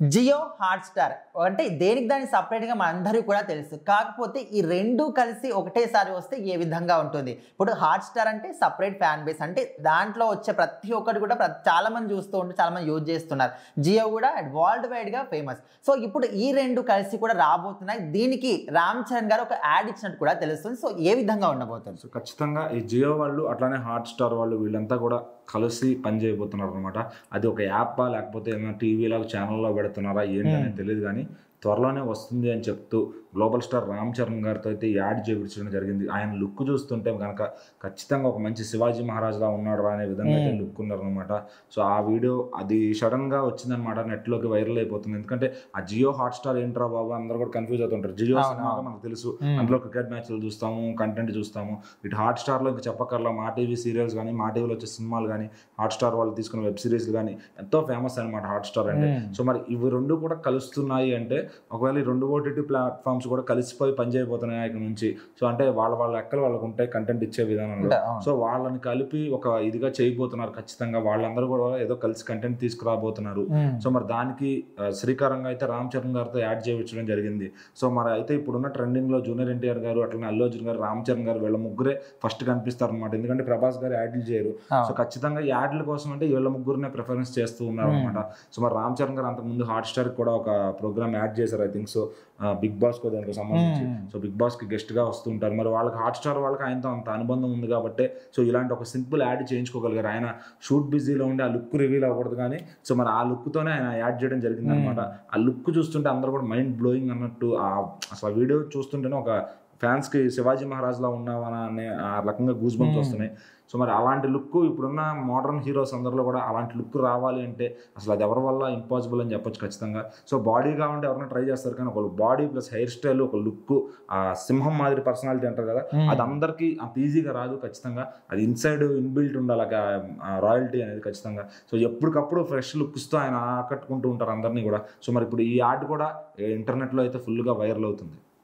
Jio Hotstar అంటే దేనికి దానికి సెపరేట్‌గా మనందరికీ కూడా తెలుసు. కాకపోతే ఈ 2 కలిసి ఒకటేసారి వస్తే ఏ విధంగా ఉంటుంది. ఇప్పుడు హాట్‌స్టార్ అంటే సెపరేట్ ఫ్యాన్ బేస్. అంటే దాంట్లో వచ్చే ప్రతి ఒక్కటి కూడా చాలా మంది చూస్తూ ఉంటే చాలా మంది యూజ్ చేస్తున్నారు. జియో కూడా వరల్డ్ వైడ్‌గా ఫేమస్. సో ఇప్పుడు ఈ 2 కలిసి కూడా రాబోతున్నాయి. దీనికి రామ్ చరణ్ గారు ఒక యాడ్ ఇచ్చినట్టు కూడా తెలుస్తుంది. సో ఏ విధంగా ఉండబోతుంది? సో ఖచ్చితంగా ఈ జియో వాళ్ళు అట్లానే హాట్‌స్టార్ వాళ్ళు వీళ్ళంతా కూడా కలిసి పని చేయబోతున్నారు అనమాట. అది ఒక యాప్పా లేకపోతే ఏమైనా టీవీలో ఛానల్లో పెడుతున్నారా ఏంటి అనేది తెలియదు, కానీ త్వరలోనే వస్తుంది అని చెప్తూ గ్లోబల్ స్టార్ రామ్ చరణ్ గారితో అయితే యాడ్ చేయించడం జరిగింది. ఆయన లుక్ చూస్తుంటే కనుక ఖచ్చితంగా ఒక మంచి శివాజీ మహారాజ్లా ఉన్నాడు అనే విధంగా అయితే లుక్ ఉన్నారనమాట. సో ఆ వీడియో అది సడన్గా వచ్చిందనమాట, నెట్లోకి వైరల్ అయిపోతుంది. ఎందుకంటే ఆ జియో హాట్‌స్టార్ ఏంట్రా బాబు అందరూ కూడా కన్ఫ్యూజ్ అవుతుంటారు. జియో సినిమాగా మనకు తెలుసు, అందులో క్రికెట్ మ్యాచ్లు చూస్తాము, కంటెంట్ చూస్తాము. ఇటు హాట్‌స్టార్లో ఇంకా చెప్పక్కర్లా మా టీవీ సీరియల్స్ కానీ, మా టీవీలో వచ్చే సినిమాలు కానీ, హాట్‌స్టార్ వాళ్ళు తీసుకున్న వెబ్ సిరీస్లు కానీ ఎంతో ఫేమస్ అనమాట హాట్‌స్టార్ అంటే. సో మరి ఇవి రెండు కూడా కలుస్తున్నాయి అంటే ఒకవేళ ఈ 2 ఓటీటీ ప్లాట్ఫామ్స్ కూడా కలిసిపోయి పనిచేయబోతున్నాయి ఇక్కడ నుంచి. సో అంటే వాళ్ళ ఎక్కలు వాళ్ళకు ఉంటాయి కంటెంట్ ఇచ్చే విధానంలో. సో వాళ్ళని కలిపి ఒక ఇదిగా చేయబోతున్నారు ఖచ్చితంగా. వాళ్ళందరూ కూడా ఏదో కలిసి కంటెంట్ తీసుకురాబోతున్నారు. సో మరి దానికి శ్రీకారంగా అయితే రామ్ చరణ్ గారితో యాడ్ చేయించడం జరిగింది. సో మరి అయితే ఇప్పుడున్న ట్రెండింగ్ లో జూనియర్ ఎన్టీఆర్ గారు, అట్లనే అల్లు అర్జున్ గారు, రామ్ చరణ్ గారు వీళ్ళ ముగ్గురే ఫస్ట్ కనిపిస్తారు అనమాట. ఎందుకంటే ప్రభాస్ గారు యాడ్లు చేయరు. సో ఖచ్చితంగా యాడ్ల కోసం అంటే వీళ్ళ ముగ్గురునే ప్రిఫరెన్స్ చేస్తూ ఉన్నారు అనమాట. సో మరి రామ్ చరణ్ గారు అంతకుముందు హాట్‌స్టార్ కూడా ఒక ప్రోగ్రామ్ యాడ్ చేశారు, I think so Bigg Boss కు దానికి సంబంధించి. సో బిగ్ బాస్ కి గెస్ట్ గా వస్తూ ఉంటారు. మరి వాళ్ళకి హాట్‌స్టార్ వాళ్ళకి ఆయనతో అంత అనుబంధం ఉంది కాబట్టి సో ఇలాంటి ఒక సింపుల్ యాడ్ చేయించుకోగలిగారు. ఆయన షూట్ బిజీలో ఉండి ఆ లుక్ రివీల్ అవ్వకూడదు, కానీ సో మరి ఆ లుక్ తోనే ఆయన యాడ్ చేయడం జరిగింది అనమాట. ఆ లుక్ చూస్తుంటే అందరూ కూడా మైండ్ బ్లోయింగ్ అన్నట్టు, అసలు ఆ వీడియో చూస్తుంటేనే ఒక ఫ్యాన్స్ కి శివాజీ మహారాజ్ లా ఉన్నావా అనే ఆ రకంగా గూస్ బంప్స్ వస్తున్నాయి. సో మరి అలాంటి లుక్ ఇప్పుడున్న మోడర్న్ హీరోస్ అందరిలో కూడా అలాంటి లుక్ రావాలి అంటే అసలు అది ఎవరి వల్ల ఇంపాసిబుల్ అని చెప్పొచ్చు ఖచ్చితంగా. సో బాడీగా ఉంటే ఎవరైనా ట్రై చేస్తారు, కానీ ఒక బాడీ ప్లస్ హెయిర్ స్టైల్, ఒక లుక్, ఆ సింహం మాదిరి పర్సనాలిటీ అంటారు కదా, అది అందరికీ అంత ఈజీగా రాదు ఖచ్చితంగా. అది ఇన్సైడ్ ఇన్బిల్ట్ ఉండాలి రాయల్టీ అనేది ఖచ్చితంగా. సో ఎప్పటికప్పుడు ఫ్రెష్ లుక్స్తో ఆయన ఆకట్టుకుంటూ ఉంటారు అందరినీ కూడా. సో మరి ఇప్పుడు ఈ యాడ్ కూడా ఇంటర్నెట్లో అయితే ఫుల్గా వైరల్ అవుతుంది.